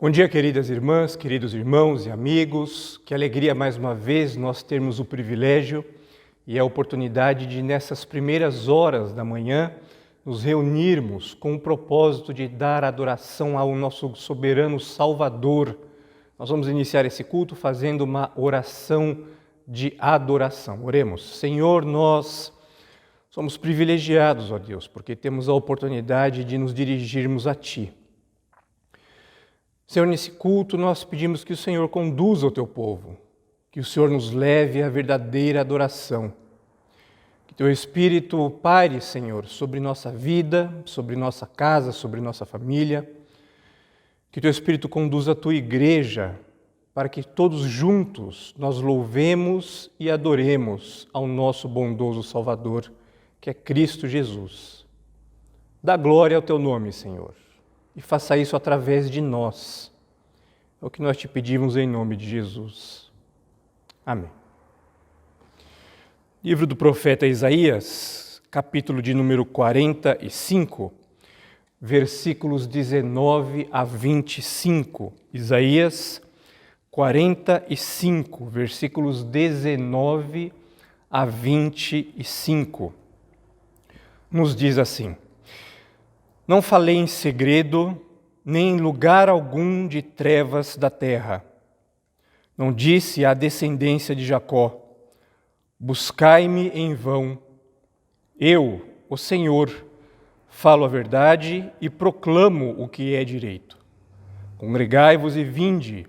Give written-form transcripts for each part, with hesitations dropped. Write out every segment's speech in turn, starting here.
Bom dia, queridas irmãs, queridos irmãos e amigos. Que alegria mais uma vez nós termos o privilégio e a oportunidade de, nessas primeiras horas da manhã, nos reunirmos com o propósito de dar adoração ao nosso soberano Salvador. Nós vamos iniciar esse culto fazendo uma oração de adoração. Oremos. Senhor, nós somos privilegiados, ó Deus, porque temos a oportunidade de nos dirigirmos a Ti. Senhor, nesse culto nós pedimos que o Senhor conduza o Teu povo, que o Senhor nos leve à verdadeira adoração. Que Teu Espírito paire, Senhor, sobre nossa vida, sobre nossa casa, sobre nossa família. Que Teu Espírito conduza a Tua igreja para que todos juntos nós louvemos e adoremos ao nosso bondoso Salvador, que é Cristo Jesus. Dá glória ao Teu nome, Senhor, e faça isso através de nós. É o que nós te pedimos em nome de Jesus. Amém. Livro do profeta Isaías, capítulo de número 45, versículos 19 a 25. Isaías 45, versículos 19 a 25. Nos diz assim: Não falei em segredo, nem em lugar algum de trevas da terra. Não disse à descendência de Jacó: buscai-me em vão. Eu, o Senhor, falo a verdade e proclamo o que é direito. Congregai-vos e vinde,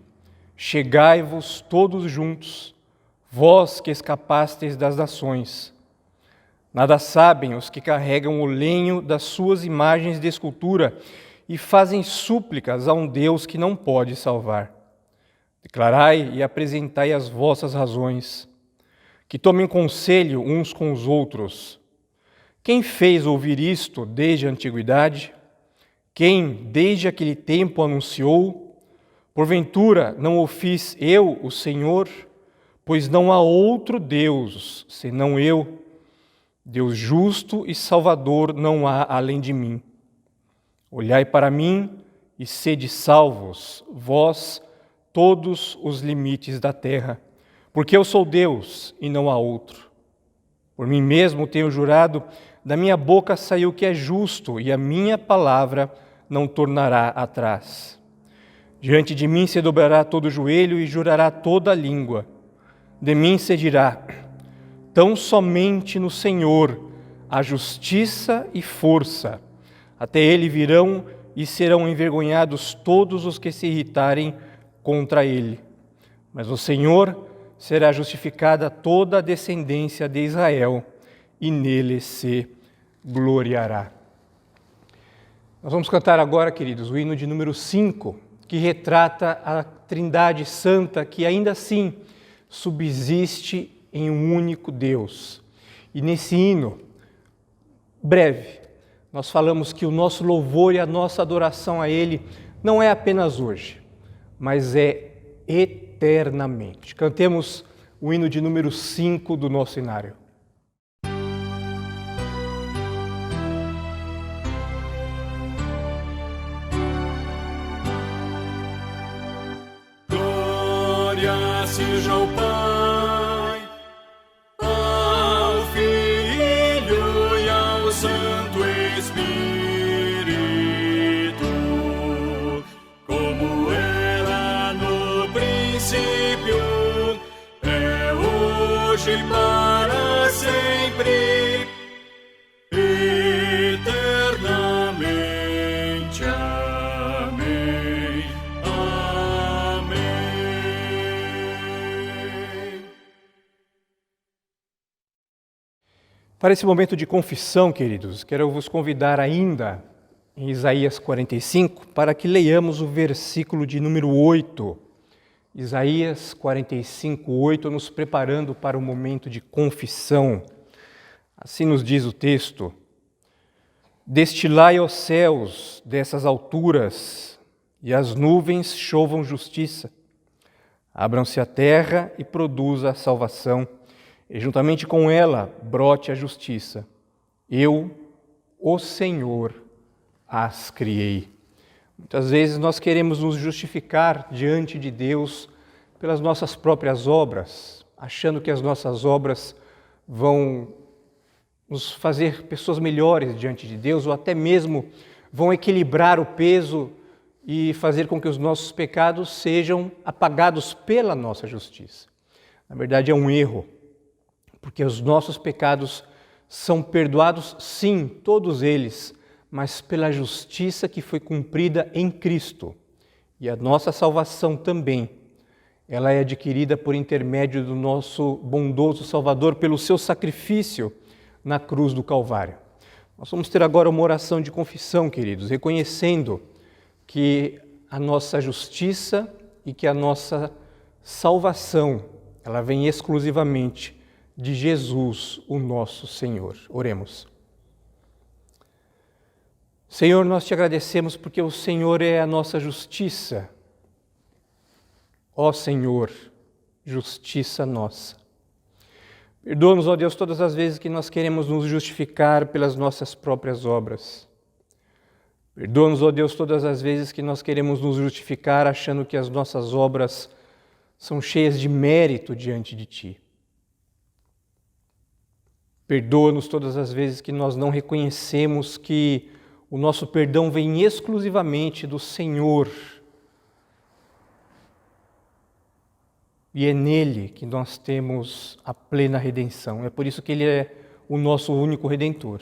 chegai-vos todos juntos, vós que escapastes das nações. Nada sabem os que carregam o lenho das suas imagens de escultura e fazem súplicas a um Deus que não pode salvar. Declarai e apresentai as vossas razões, que tomem conselho uns com os outros. Quem fez ouvir isto desde a antiguidade? Quem, desde aquele tempo, anunciou? Porventura, não o fiz eu, o Senhor? Pois não há outro Deus, senão eu. Deus justo e salvador não há além de mim. Olhai para mim e sede salvos, vós, todos os limites da terra, porque eu sou Deus e não há outro. Por mim mesmo tenho jurado, da minha boca saiu o que é justo, e a minha palavra não tornará atrás. Diante de mim se dobrará todo o joelho e jurará toda a língua. De mim se dirá: tão somente no Senhor há justiça e força. Até Ele virão e serão envergonhados todos os que se irritarem contra Ele. Mas no Senhor será justificada toda a descendência de Israel, e nele se gloriará. Nós vamos cantar agora, queridos, o hino de número 5, que retrata a Trindade Santa, que ainda assim subsiste em um único Deus. E nesse hino, breve, nós falamos que o nosso louvor e a nossa adoração a Ele não é apenas hoje, mas é eternamente. Cantemos o hino de número 5 do nosso inário. Glória seja ao Pai, ao Filho e ao Santo Espírito, como era no princípio, é hoje e para sempre, eternamente. Amém. Amém. Para esse momento de confissão, queridos, quero vos convidar ainda em Isaías 45 para que leiamos o versículo de número 8. Isaías 45, 8, nos preparando para o momento de confissão. Assim nos diz o texto: destilai aos céus dessas alturas, e as nuvens chovam justiça. Abram-se a terra e produza a salvação, e juntamente com ela brote a justiça. Eu, o Senhor, as criei. Muitas vezes nós queremos nos justificar diante de Deus pelas nossas próprias obras, achando que as nossas obras vão nos fazer pessoas melhores diante de Deus, ou até mesmo vão equilibrar o peso e fazer com que os nossos pecados sejam apagados pela nossa justiça. Na verdade, é um erro, porque os nossos pecados são perdoados, sim, todos eles, mas pela justiça que foi cumprida em Cristo. E a nossa salvação também, ela é adquirida por intermédio do nosso bondoso Salvador, pelo seu sacrifício na cruz do Calvário. Nós vamos ter agora uma oração de confissão, queridos, reconhecendo que a nossa justiça e que a nossa salvação, ela vem exclusivamente de Jesus, o nosso Senhor. Oremos. Senhor, nós te agradecemos porque o Senhor é a nossa justiça. Ó Senhor, justiça nossa. Perdoa-nos, ó Deus, todas as vezes que nós queremos nos justificar pelas nossas próprias obras. Perdoa-nos, ó Deus, todas as vezes que nós queremos nos justificar achando que as nossas obras são cheias de mérito diante de Ti. Perdoa-nos todas as vezes que nós não reconhecemos que o nosso perdão vem exclusivamente do Senhor. E é nele que nós temos a plena redenção. É por isso que Ele é o nosso único Redentor.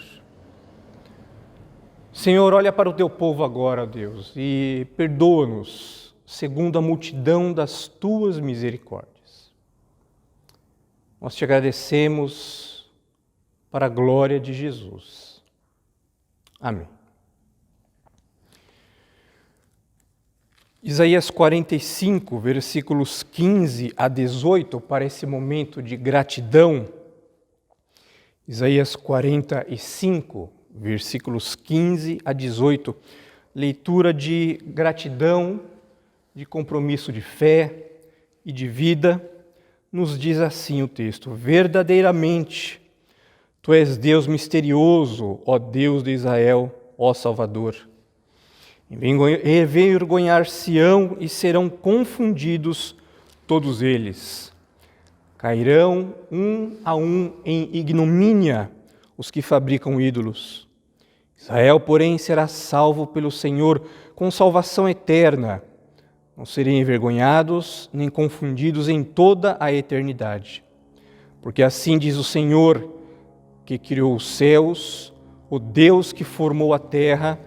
Senhor, olha para o Teu povo agora, Deus, e perdoa-nos segundo a multidão das Tuas misericórdias. Nós Te agradecemos para a glória de Jesus. Amém. Isaías 45, versículos 15 a 18, para esse momento de gratidão. Isaías 45, versículos 15 a 18, leitura de gratidão, de compromisso de fé e de vida. Nos diz assim o texto: verdadeiramente, Tu és Deus misterioso, ó Deus de Israel, ó Salvador. Envergonhar-se-ão e serão confundidos todos eles. Cairão um a um em ignomínia os que fabricam ídolos. Israel, porém, será salvo pelo Senhor com salvação eterna. Não serem envergonhados nem confundidos em toda a eternidade. Porque assim diz o Senhor, que criou os céus, o Deus que formou a terra,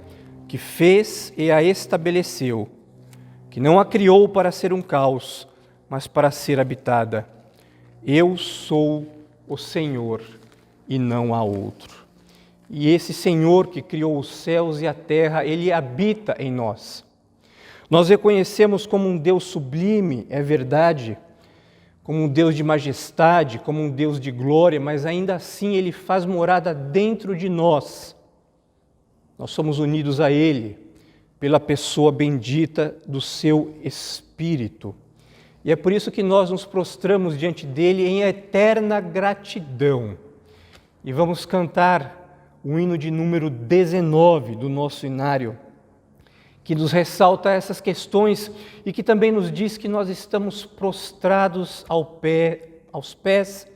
que fez e a estabeleceu, que não a criou para ser um caos, mas para ser habitada. Eu sou o Senhor e não há outro. E esse Senhor que criou os céus e a terra, Ele habita em nós. Nós reconhecemos como um Deus sublime, é verdade, como um Deus de majestade, como um Deus de glória, mas ainda assim Ele faz morada dentro de nós. Nós somos unidos a Ele pela pessoa bendita do Seu Espírito. E é por isso que nós nos prostramos diante dEle em eterna gratidão. E vamos cantar o hino de número 19 do nosso inário, que nos ressalta essas questões e que também nos diz que nós estamos prostrados aos pés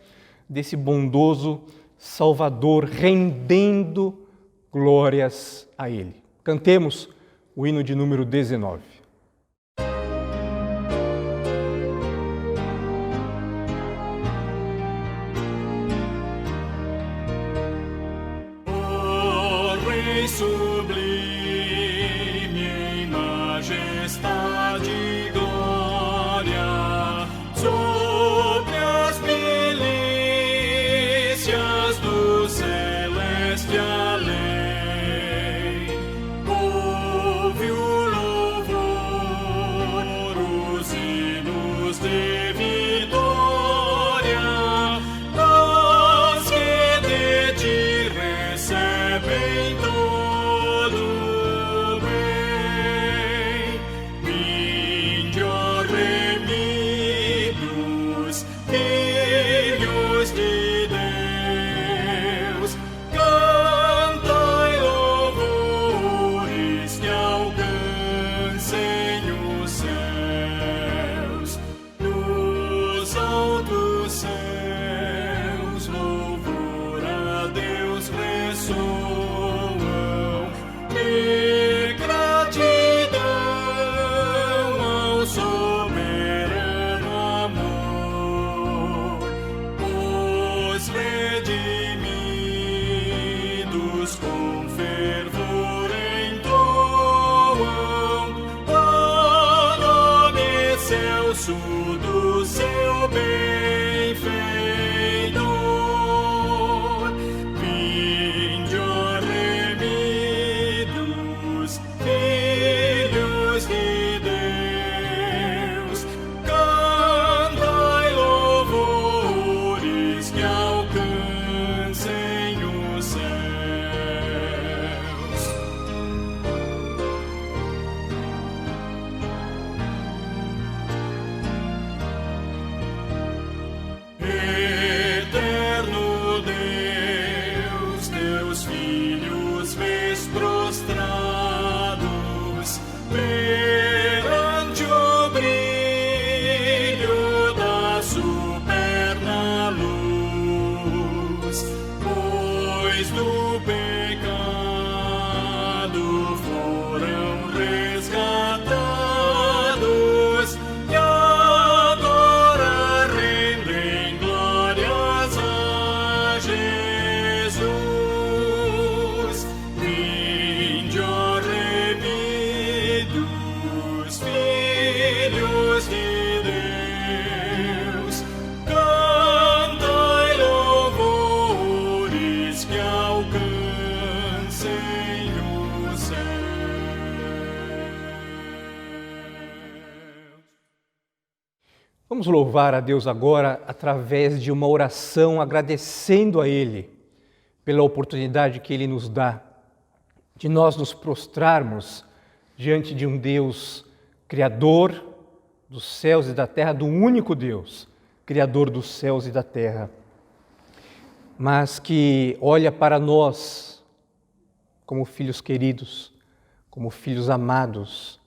desse bondoso Salvador, rendendo glórias a Ele. Cantemos o hino de número 19. O Rei sublime em majestade e glória, sobre as milícias do celeste além. Ouve o louvor Vamos louvar a Deus agora através de uma oração, agradecendo a Ele pela oportunidade que Ele nos dá de nós nos prostrarmos diante de um Deus Criador dos céus e da terra, do único Deus, Criador dos céus e da terra, mas que olha para nós como filhos queridos, como filhos amados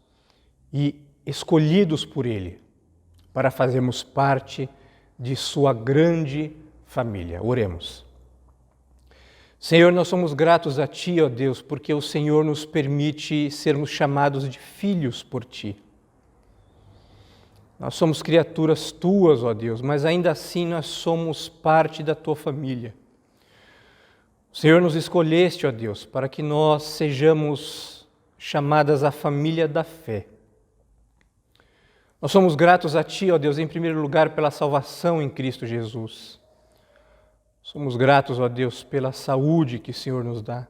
e escolhidos por Ele, para fazermos parte de sua grande família. Oremos. Senhor, nós somos gratos a Ti, ó Deus, porque o Senhor nos permite sermos chamados de filhos por Ti. Nós somos criaturas Tuas, ó Deus, mas ainda assim nós somos parte da Tua família. O Senhor nos escolheste, ó Deus, para que nós sejamos chamadas a família da fé. Nós somos gratos a Ti, ó Deus, em primeiro lugar, pela salvação em Cristo Jesus. Somos gratos, ó Deus, pela saúde que o Senhor nos dá.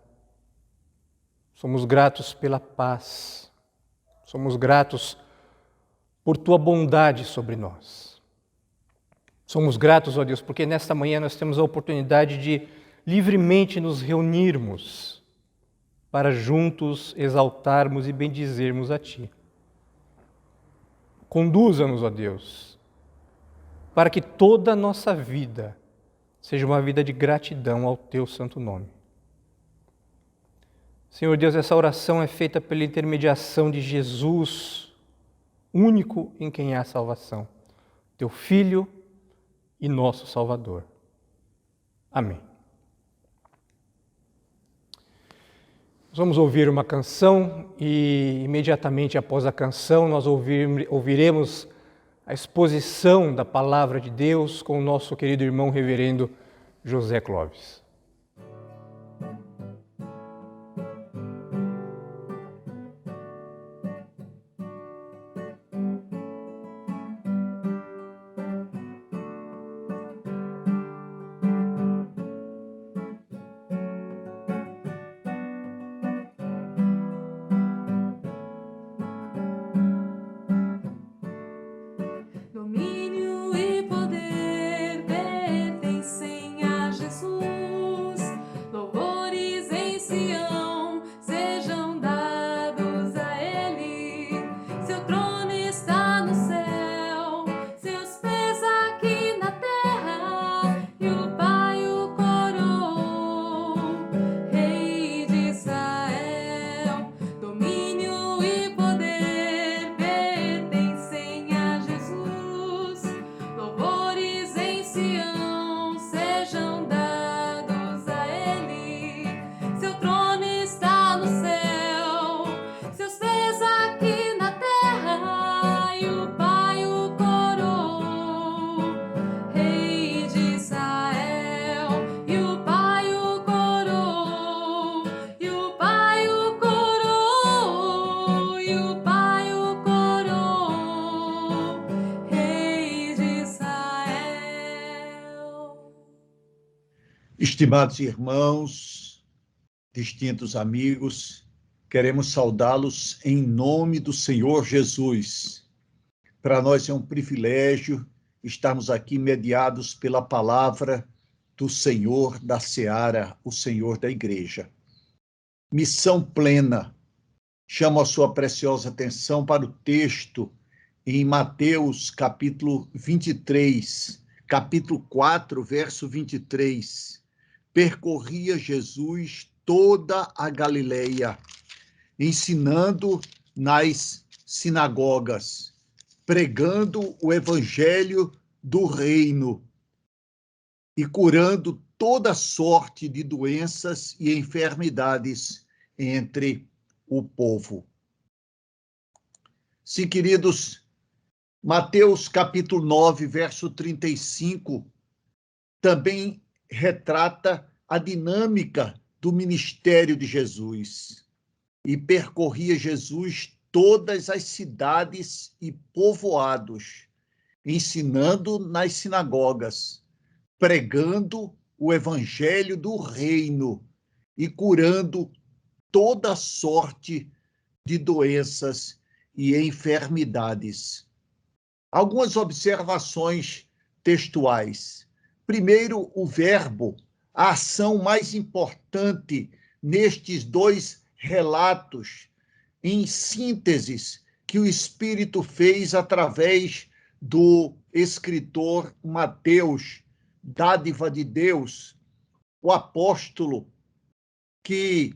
Somos gratos pela paz. Somos gratos por Tua bondade sobre nós. Somos gratos, ó Deus, porque nesta manhã nós temos a oportunidade de livremente nos reunirmos para juntos exaltarmos e bendizermos a Ti. Conduza-nos, ó Deus, para que toda a nossa vida seja uma vida de gratidão ao Teu santo nome. Senhor Deus, essa oração é feita pela intermediação de Jesus, único em quem há salvação, Teu Filho e nosso Salvador. Amém. Nós vamos ouvir uma canção e imediatamente após a canção nós ouviremos a exposição da Palavra de Deus com o nosso querido irmão reverendo José Clóvis. Domínio e poder pertencem a Jesus. Louvores em Sião sejam dados a Ele. Seu trono está no céu, seus pés aqui na terra. E o Pai o coroou, Rei de Israel. Domínio e poder pertencem a Jesus. Louvores em Sião sejam dados a Ele. Seu trono está no céu, seus pés aqui na terra. E o Pai o coroou, Rei de Israel. E o Pai o coroou, e o Pai o coroou, e o Pai o coroou, Rei de Israel. Estimados irmãos, distintos amigos, queremos saudá-los em nome do Senhor Jesus. Para nós é um privilégio estarmos aqui mediados pela palavra do Senhor da Seara, o Senhor da Igreja. Missão plena. Chamo a sua preciosa atenção para o texto em Mateus, capítulo 23, capítulo 4, verso 23. Percorria Jesus toda a Galileia, ensinando nas sinagogas, pregando o evangelho do reino e curando toda sorte de doenças e enfermidades entre o povo. Sim, queridos, Mateus capítulo 9, verso 35, também retrata a dinâmica do ministério de Jesus. E percorria Jesus todas as cidades e povoados, ensinando nas sinagogas, pregando o evangelho do reino e curando toda sorte de doenças e enfermidades. Algumas observações textuais. Primeiro, o verbo, a ação mais importante nestes dois relatos, em sínteses, que o Espírito fez através do escritor Mateus, dádiva de Deus, o apóstolo que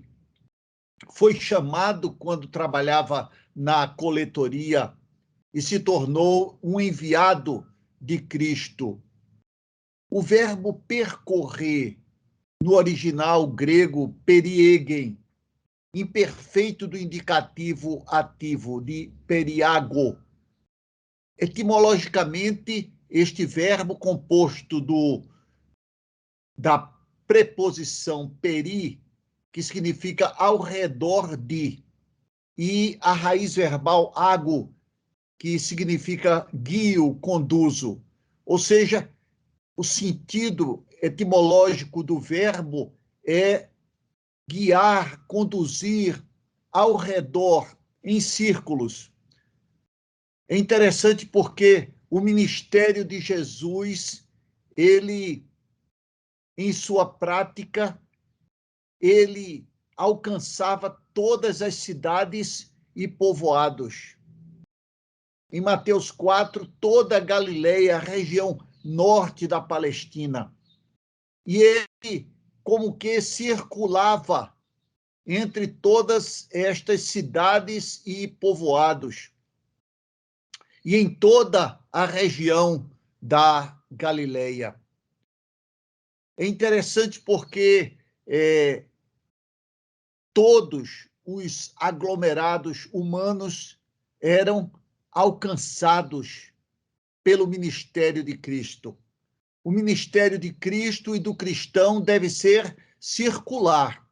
foi chamado quando trabalhava na coletoria e se tornou um enviado de Cristo. O verbo percorrer, no original grego, periegen, imperfeito do indicativo ativo de periago. Etimologicamente, este verbo composto da preposição peri, que significa ao redor de, e a raiz verbal ago, que significa guio, conduzo. Ou seja, o sentido etimológico do verbo é guiar, conduzir ao redor, em círculos. É interessante porque o ministério de Jesus, ele, em sua prática, ele alcançava todas as cidades e povoados. Em Mateus 4, toda a Galileia, a região norte da Palestina. E ele, como que circulava entre todas estas cidades e povoados, e em toda a região da Galileia. É interessante porque todos os aglomerados humanos eram alcançados pelo ministério de Cristo. O ministério de Cristo e do cristão deve ser circular,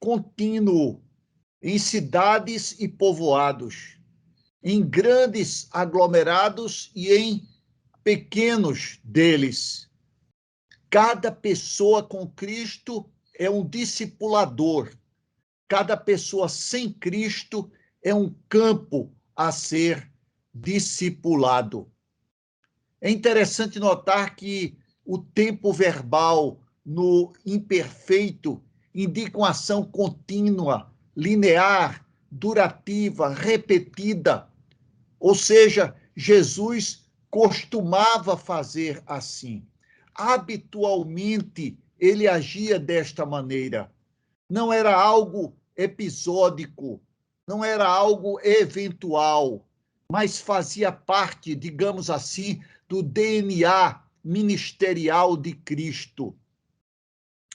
contínuo, em cidades e povoados, em grandes aglomerados e em pequenos deles. Cada pessoa com Cristo é um discipulador. Cada pessoa sem Cristo é um campo a ser discipulado. É interessante notar que o tempo verbal no imperfeito indica uma ação contínua, linear, durativa, repetida. Ou seja, Jesus costumava fazer assim. Habitualmente, ele agia desta maneira. Não era algo episódico, não era algo eventual, mas fazia parte, digamos assim, do DNA ministerial de Cristo.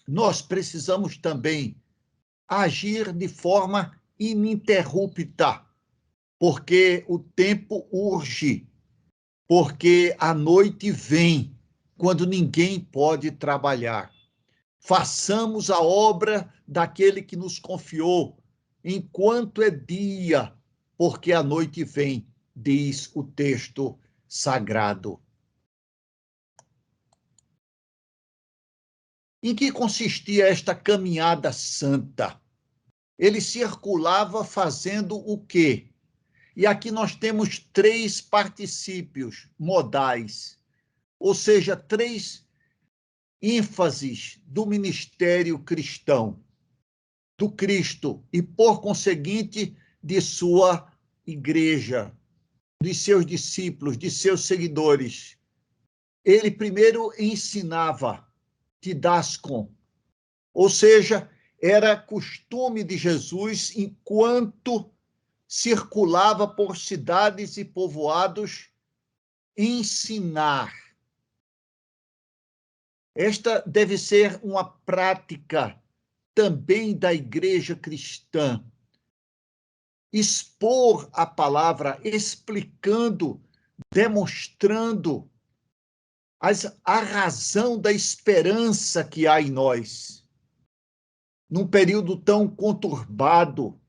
Nós precisamos também agir de forma ininterrupta, porque o tempo urge, porque a noite vem, quando ninguém pode trabalhar. Façamos a obra daquele que nos confiou, enquanto é dia, porque a noite vem, diz o texto sagrado. Em que consistia esta caminhada santa? Ele circulava fazendo o quê? E aqui nós temos 3 particípios modais, ou seja, 3 ênfases do ministério cristão, do Cristo e, por conseguinte, de sua igreja, de seus discípulos, de seus seguidores. Ele primeiro ensinava, didaskon, ou seja, era costume de Jesus, enquanto circulava por cidades e povoados, ensinar. Esta deve ser uma prática também da igreja cristã. Expor a palavra, explicando, demonstrando a razão da esperança que há em nós. Num período tão conturbado,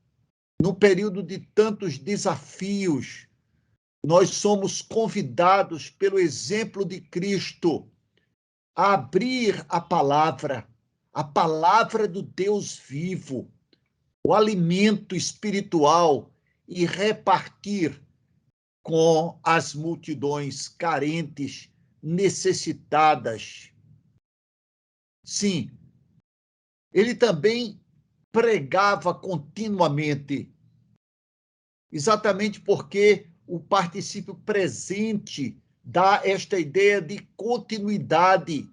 num período de tantos desafios, nós somos convidados pelo exemplo de Cristo a abrir a palavra do Deus vivo, o alimento espiritual, e repartir com as multidões carentes, necessitadas. Sim, ele também pregava continuamente, exatamente porque o particípio presente dá esta ideia de continuidade.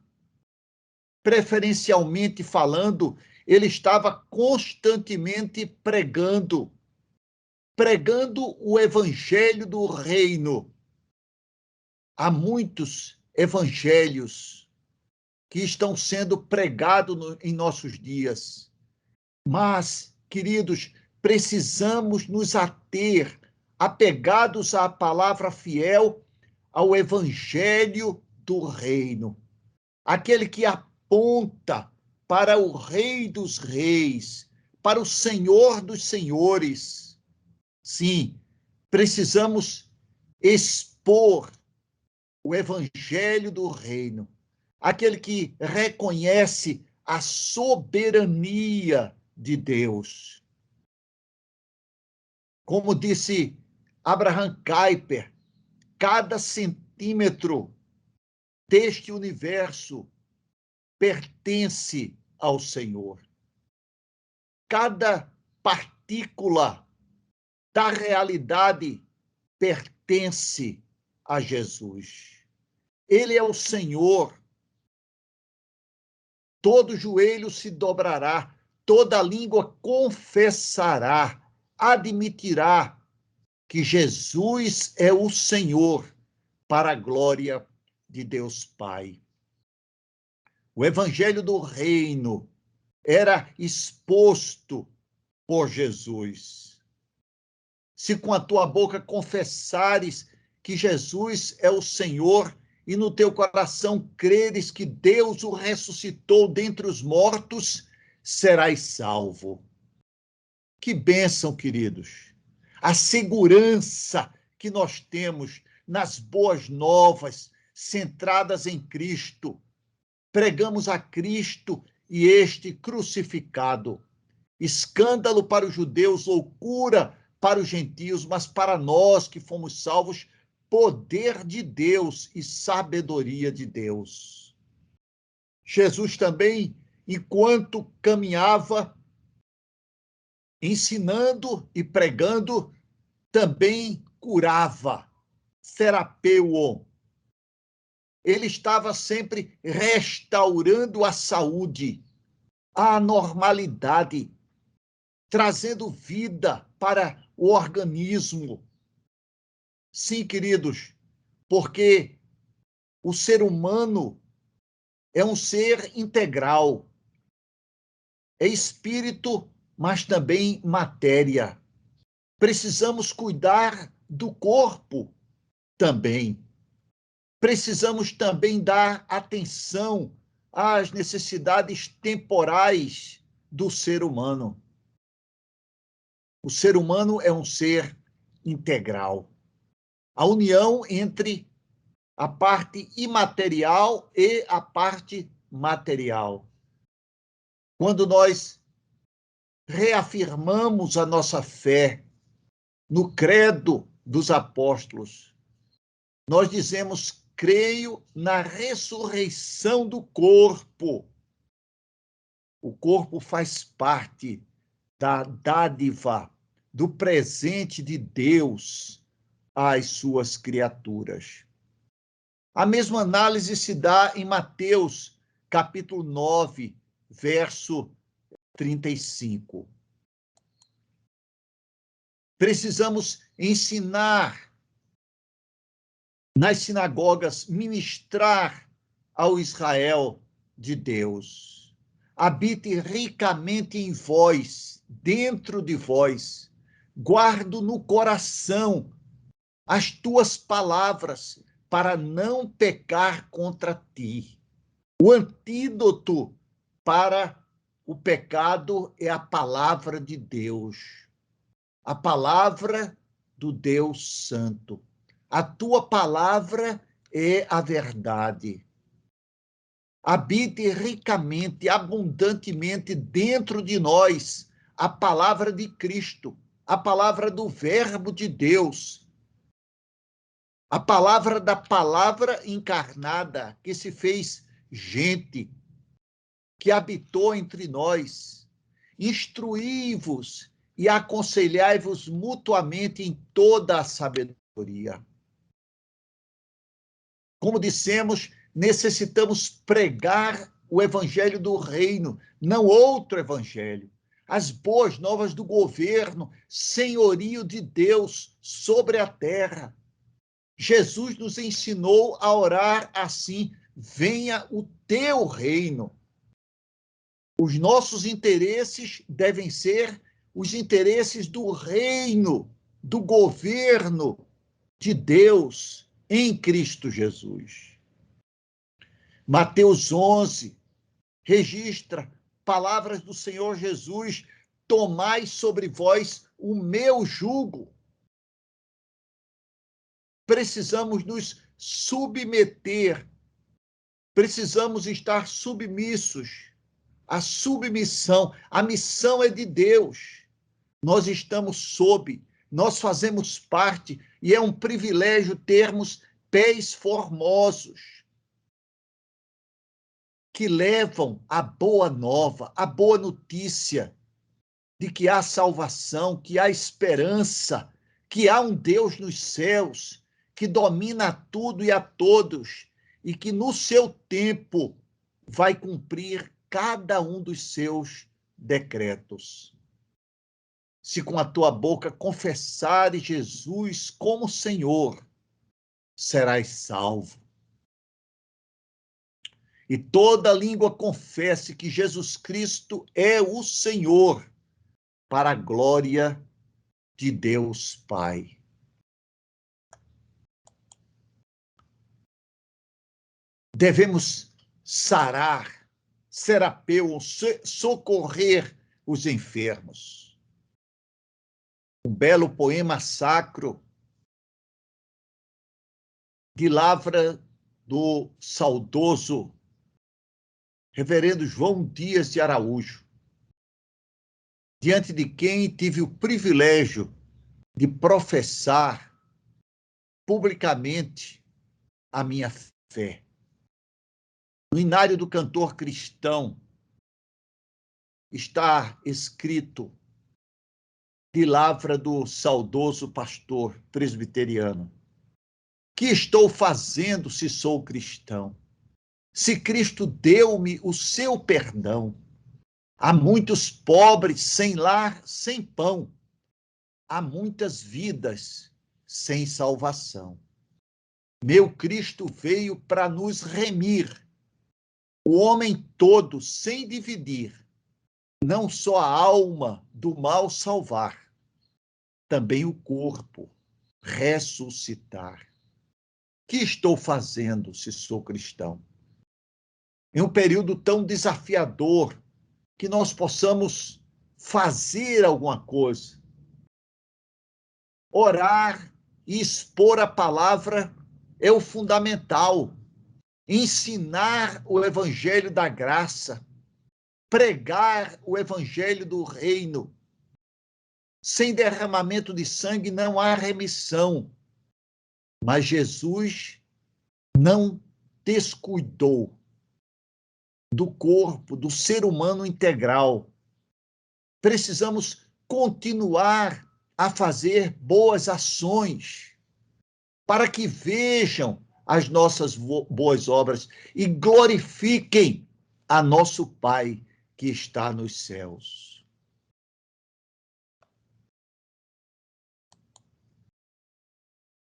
Preferencialmente falando, ele estava constantemente pregando o evangelho do reino. Há muitos evangelhos que estão sendo pregados em nossos dias. Mas, queridos, precisamos nos ater, apegados à palavra fiel, ao evangelho do reino. Aquele que aponta para o Rei dos Reis, para o Senhor dos Senhores. Sim, precisamos expor o evangelho do reino, aquele que reconhece a soberania de Deus. Como disse Abraham Kuyper, cada centímetro deste universo pertence ao Senhor. Cada partícula da realidade pertence a Jesus. Ele é o Senhor. Todo joelho se dobrará, toda língua confessará, admitirá que Jesus é o Senhor, para a glória de Deus Pai. O evangelho do reino era exposto por Jesus. Se com a tua boca confessares que Jesus é o Senhor e no teu coração creres que Deus o ressuscitou dentre os mortos, serás salvo. Que bênção, queridos! A segurança que nós temos nas boas novas, centradas em Cristo. Pregamos a Cristo e este crucificado. Escândalo para os judeus, loucura para os gentios, mas para nós que fomos salvos, poder de Deus e sabedoria de Deus. Jesus também, enquanto caminhava, ensinando e pregando, também curava, terapeuo. Ele estava sempre restaurando a saúde, a normalidade, trazendo vida para o organismo. Sim, queridos, porque o ser humano é um ser integral. É espírito, mas também matéria. Precisamos cuidar do corpo também. Precisamos também dar atenção às necessidades temporais do ser humano. O ser humano é um ser integral. A união entre a parte imaterial e a parte material. Quando nós reafirmamos a nossa fé no credo dos apóstolos, nós dizemos: creio na ressurreição do corpo. O corpo faz parte da dádiva, do presente de Deus às suas criaturas. A mesma análise se dá em Mateus, capítulo 9, verso 35. Precisamos ensinar nas sinagogas, ministrar ao Israel de Deus. Habite ricamente em vós, dentro de vós. Guardo no coração as tuas palavras, para não pecar contra ti. O antídoto para o pecado é a palavra de Deus, a palavra do Deus Santo. A tua palavra é a verdade. Habite ricamente, abundantemente dentro de nós a palavra de Cristo, a palavra do Verbo de Deus. A palavra da palavra encarnada, que se fez gente, que habitou entre nós. Instruí-vos e aconselhai-vos mutuamente em toda a sabedoria. Como dissemos, necessitamos pregar o evangelho do reino, não outro evangelho. As boas novas do governo, senhorio de Deus sobre a terra. Jesus nos ensinou a orar assim: venha o teu reino. Os nossos interesses devem ser os interesses do reino, do governo de Deus em Cristo Jesus. Mateus 11 registra palavras do Senhor Jesus: tomai sobre vós o meu jugo. Precisamos nos submeter, precisamos estar submissos. A submissão, a missão é de Deus. Nós estamos sob, nós fazemos parte, e é um privilégio termos pés formosos que levam a boa nova, a boa notícia de que há salvação, que há esperança, que há um Deus nos céus, que domina a tudo e a todos, e que no seu tempo vai cumprir cada um dos seus decretos. Se com a tua boca confessares Jesus como Senhor, serás salvo. E toda língua confesse que Jesus Cristo é o Senhor, para a glória de Deus Pai. Devemos sarar, serapeu, socorrer os enfermos. Um belo poema sacro de lavra do saudoso reverendo João Dias de Araújo, diante de quem tive o privilégio de professar publicamente a minha fé. No Inário do Cantor Cristão está escrito de lavra do saudoso pastor presbiteriano: que estou fazendo se sou cristão? Se Cristo deu-me o seu perdão, há muitos pobres sem lar, sem pão, há muitas vidas sem salvação. Meu Cristo veio para nos remir, o homem todo sem dividir, não só a alma do mal salvar, também o corpo ressuscitar. Que estou fazendo se sou cristão? Em um período tão desafiador, que nós possamos fazer alguma coisa. Orar e expor a palavra é o fundamental. Ensinar o evangelho da graça, pregar o evangelho do reino. Sem derramamento de sangue não há remissão. Mas Jesus não descuidou do corpo, do ser humano integral. Precisamos continuar a fazer boas ações para que vejam as nossas boas obras e glorifiquem a nosso Pai que está nos céus.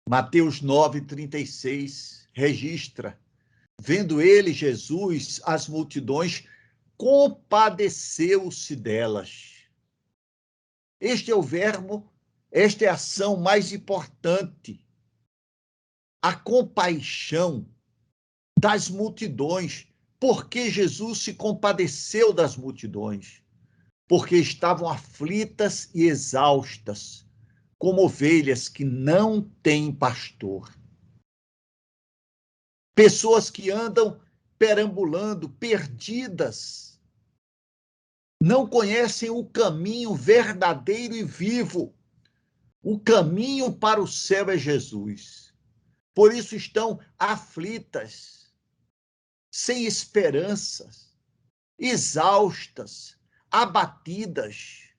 Mateus 9:36 registra: vendo ele, Jesus, as multidões, compadeceu-se delas. Este é o verbo, esta é a ação mais importante. A compaixão das multidões. Por que Jesus se compadeceu das multidões? Porque estavam aflitas e exaustas, como ovelhas que não têm pastor. Pessoas que andam perambulando, perdidas, não conhecem o caminho verdadeiro e vivo. O caminho para o céu é Jesus. por isso estão aflitas, sem esperanças, exaustas, abatidas.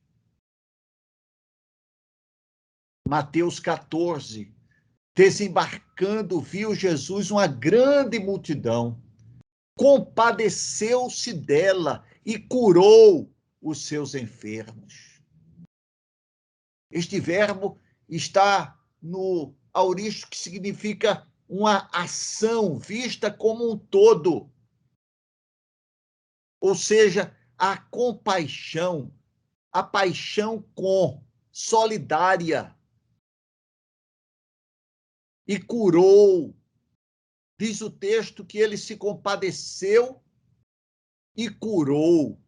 Mateus 14, desembarcando, viu Jesus uma grande multidão, compadeceu-se dela e curou os seus enfermos. Este verbo está no aorista, que significa uma ação vista como um todo. Ou seja, a compaixão, a paixão com, solidária. E curou. Diz o texto que ele se compadeceu e curou.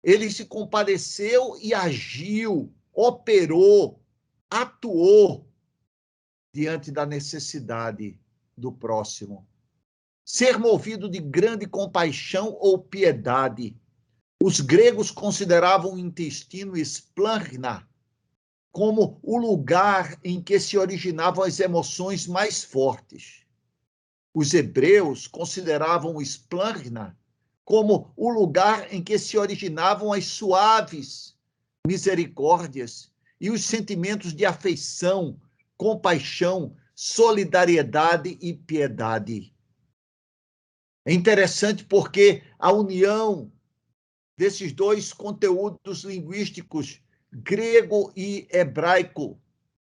Ele se compadeceu e agiu, operou, atuou diante da necessidade do próximo. Ser movido de grande compaixão ou piedade. Os gregos consideravam o intestino esplâncna como o lugar em que se originavam as emoções mais fortes. Os hebreus consideravam o esplâncna como o lugar em que se originavam as suaves misericórdias e os sentimentos de afeição, compaixão, solidariedade e piedade. É interessante porque a união desses dois conteúdos linguísticos, grego e hebraico,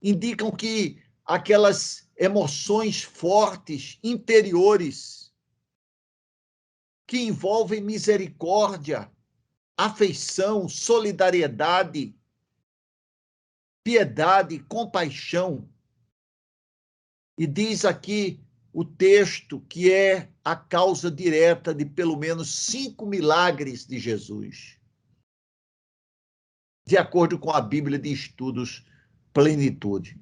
indicam que aquelas emoções fortes, interiores, que envolvem misericórdia, afeição, solidariedade, piedade, compaixão. E diz aqui o texto que é a causa direta de pelo menos 5 milagres de Jesus, de acordo com a Bíblia de Estudos Plenitude.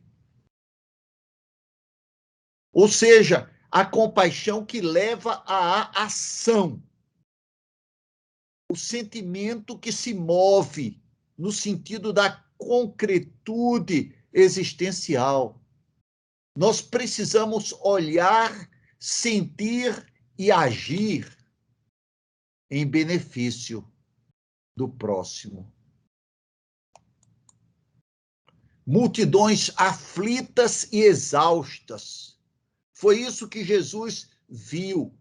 Ou seja, a compaixão que leva à ação, o sentimento que se move no sentido da concretude existencial. Nós precisamos olhar, sentir e agir em benefício do próximo. Multidões aflitas e exaustas. Foi isso que Jesus viu.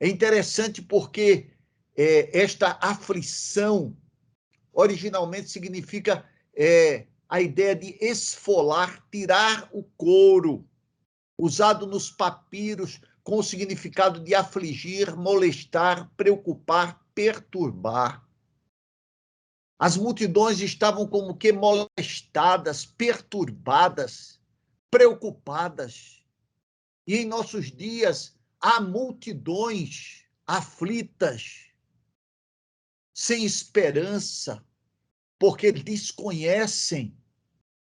É interessante porque esta aflição originalmente significa a ideia de esfolar, tirar o couro, usado nos papiros com o significado de afligir, molestar, preocupar, perturbar. As multidões estavam como que molestadas, perturbadas, preocupadas. E em nossos dias há multidões aflitas, sem esperança, porque desconhecem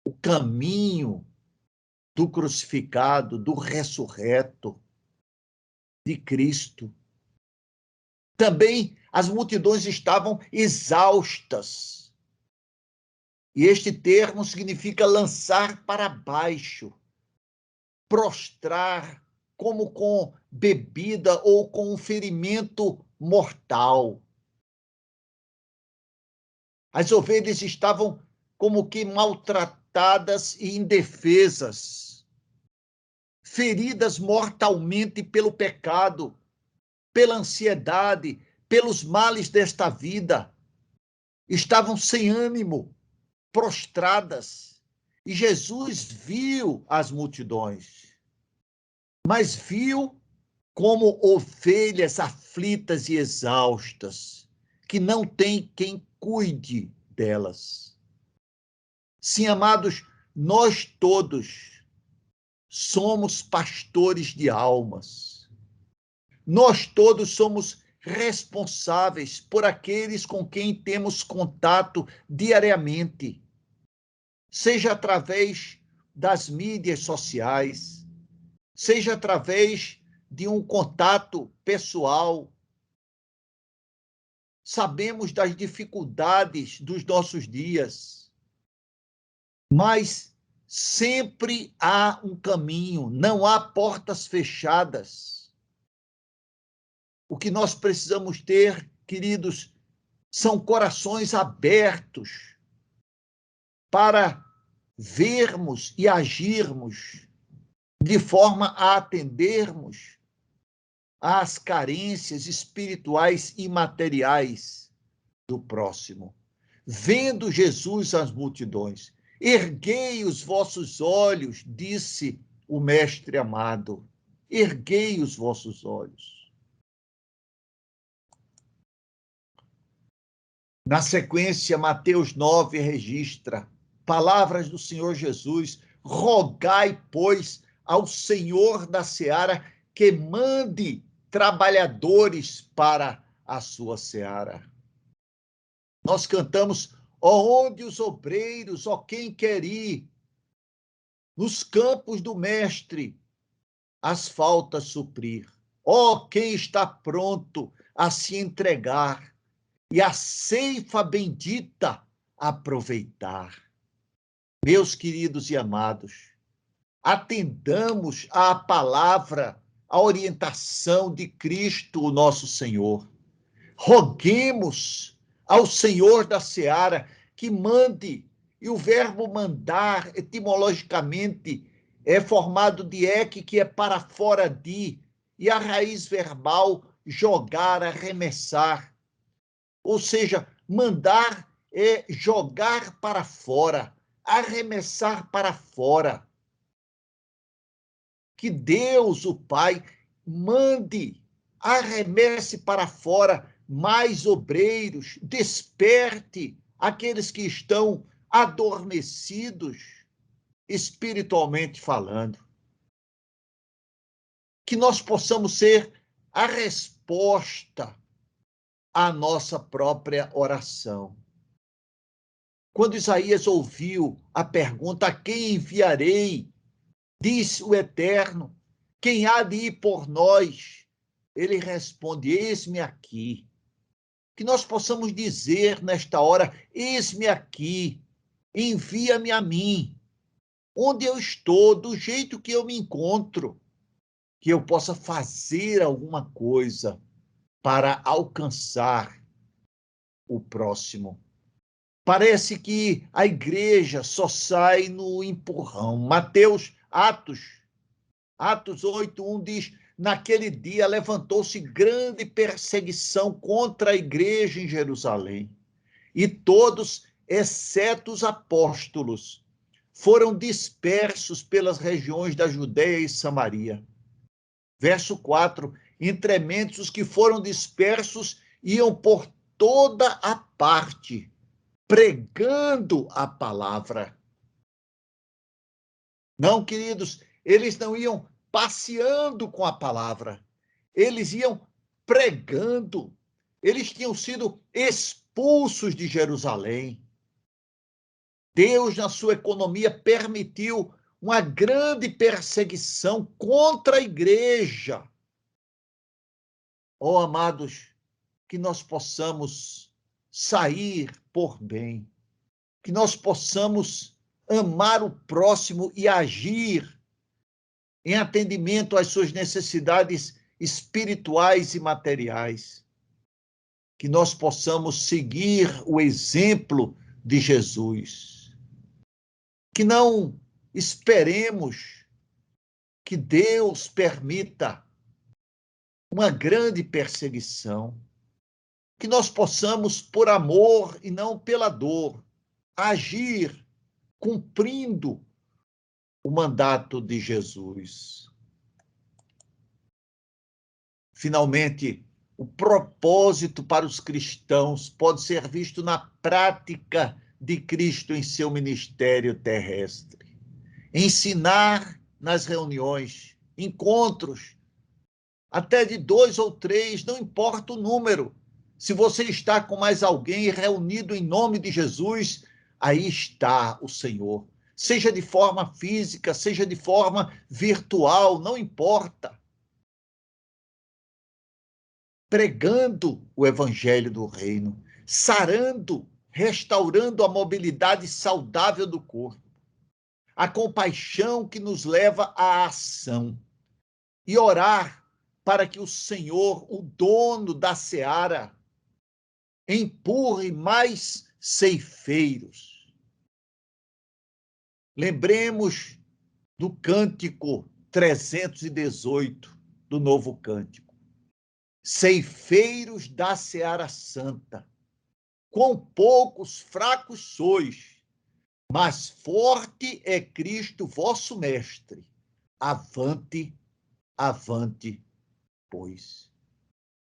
o caminho do crucificado, do ressurreto, de Cristo. Também as multidões estavam exaustas. E este termo significa lançar para baixo, prostrar, como com bebida ou com um ferimento mortal. As ovelhas estavam como que maltratadas e indefesas, feridas mortalmente pelo pecado, pela ansiedade, pelos males desta vida. Estavam sem ânimo, prostradas. E Jesus viu as multidões, mas viu como ovelhas aflitas e exaustas, que não tem quem cuide delas. Sim, amados, nós todos somos pastores de almas. Nós todos somos responsáveis por aqueles com quem temos contato diariamente, seja através das mídias sociais, seja através de um contato pessoal. Sabemos das dificuldades dos nossos dias, mas Sempre há um caminho, não há portas fechadas. O que nós precisamos ter, queridos, são corações abertos para vermos e agirmos de forma a atendermos às carências espirituais e materiais do próximo. Vendo Jesus às multidões, erguei os vossos olhos, disse o Mestre amado, erguei os vossos olhos. Na sequência, Mateus 9 registra palavras do Senhor Jesus: rogai, pois, ao Senhor da seara que mande trabalhadores para a sua seara. Nós cantamos: onde os obreiros, ó quem quer ir, nos campos do Mestre, as faltas suprir. Ó quem está pronto a se entregar e a ceifa bendita aproveitar. Meus queridos e amados, atendamos à palavra, à orientação de Cristo, o nosso Senhor. Roguemos ao Senhor da seara que mande, e o verbo mandar, etimologicamente, é formado de ek, que é para fora de, e a raiz verbal, jogar, arremessar. Ou seja, mandar é jogar para fora, arremessar para fora. Que Deus, o Pai, mande, arremesse para fora mais obreiros, desperte aqueles que estão adormecidos, espiritualmente falando. Que nós possamos ser a resposta à nossa própria oração. Quando Isaías ouviu a pergunta: a quem enviarei? Diz o Eterno: quem há de ir por nós? Ele responde: eis-me aqui. Que nós possamos dizer nesta hora: eis-me aqui, envia-me a mim, onde eu estou, do jeito que eu me encontro, que eu possa fazer alguma coisa para alcançar o próximo. Parece que a igreja só sai no empurrão. Atos 8:1 diz: naquele dia levantou-se grande perseguição contra a igreja em Jerusalém, e todos, exceto os apóstolos, foram dispersos pelas regiões da Judéia e Samaria. Verso 4: entrementes os que foram dispersos iam por toda a parte, pregando a palavra. Não, queridos, eles não iam passeando com a palavra, eles iam pregando. Eles tinham sido expulsos de Jerusalém. Deus, na sua economia, permitiu uma grande perseguição contra a igreja. Oh, amados, que nós possamos sair por bem, que nós possamos amar o próximo e agir em atendimento às suas necessidades espirituais e materiais, que nós possamos seguir o exemplo de Jesus, que não esperemos que Deus permita uma grande perseguição, que nós possamos, por amor e não pela dor, agir cumprindo o mandato de Jesus. Finalmente, o propósito para os cristãos pode ser visto na prática de Cristo em seu ministério terrestre. Ensinar nas reuniões, encontros, até de 2 ou 3, não importa o número. Se você está com mais alguém reunido em nome de Jesus, aí está o Senhor. Seja de forma física, seja de forma virtual, não importa. Pregando o evangelho do reino, sarando, restaurando a mobilidade saudável do corpo, a compaixão que nos leva à ação. E orar para que o Senhor, o dono da seara, empurre mais ceifeiros. Lembremos do cântico 318 do Novo Cântico. Ceifeiros da seara santa, quão poucos fracos sois, mas forte é Cristo vosso mestre. Avante, avante, pois.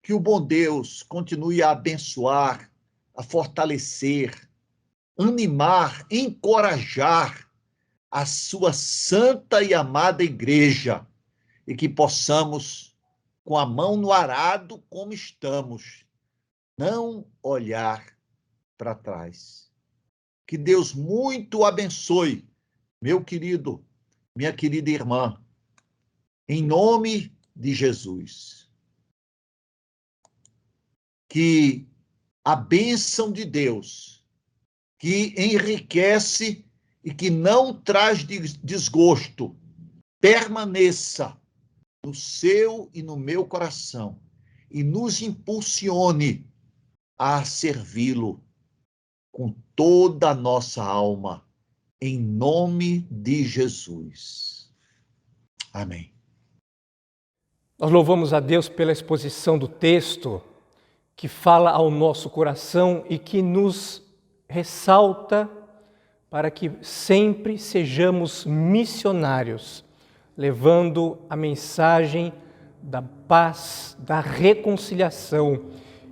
Que o bom Deus continue a abençoar, a fortalecer, animar, encorajar a sua santa e amada igreja, e que possamos, com a mão no arado como estamos, não olhar para trás. Que Deus muito abençoe, meu querido, minha querida irmã, em nome de Jesus. Que a bênção de Deus, que enriquece e que não traz desgosto, permaneça no seu e no meu coração e nos impulsione a servi-lo com toda a nossa alma, em nome de Jesus. Amém. Nós louvamos a Deus pela exposição do texto que fala ao nosso coração e que nos ressalta para que sempre sejamos missionários, levando a mensagem da paz, da reconciliação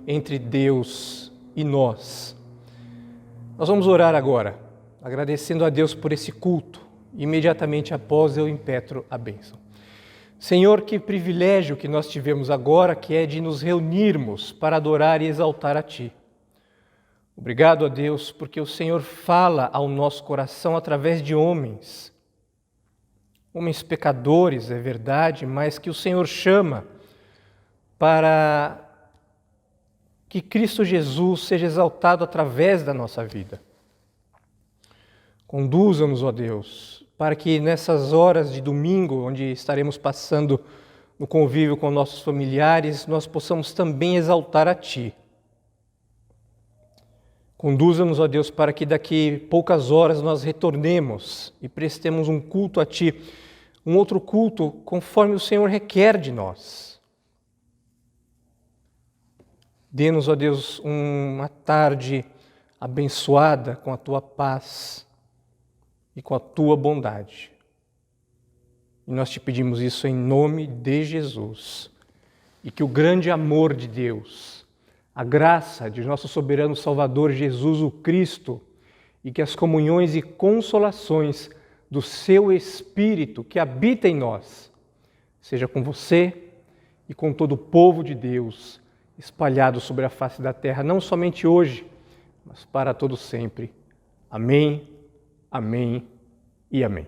entre Deus e nós. Nós vamos orar agora, agradecendo a Deus por esse culto. Imediatamente após eu impetro a bênção. Senhor, que privilégio que nós tivemos agora, que é de nos reunirmos para adorar e exaltar a Ti. Obrigado a Deus, porque o Senhor fala ao nosso coração através de homens. Homens pecadores, é verdade, mas que o Senhor chama para que Cristo Jesus seja exaltado através da nossa vida. Conduza-nos, ó Deus, para que nessas horas de domingo, onde estaremos passando no convívio com nossos familiares, nós possamos também exaltar a Ti. Conduza-nos, ó Deus, para que daqui poucas horas nós retornemos e prestemos um culto a Ti, um outro culto conforme o Senhor requer de nós. Dê-nos, ó Deus, uma tarde abençoada com a Tua paz e com a Tua bondade. E nós Te pedimos isso em nome de Jesus. E que o grande amor de Deus, a graça de nosso soberano Salvador Jesus o Cristo, e que as comunhões e consolações do Seu Espírito que habita em nós, seja com você e com todo o povo de Deus, espalhado sobre a face da terra, não somente hoje, mas para todo sempre. Amém, amém e amém.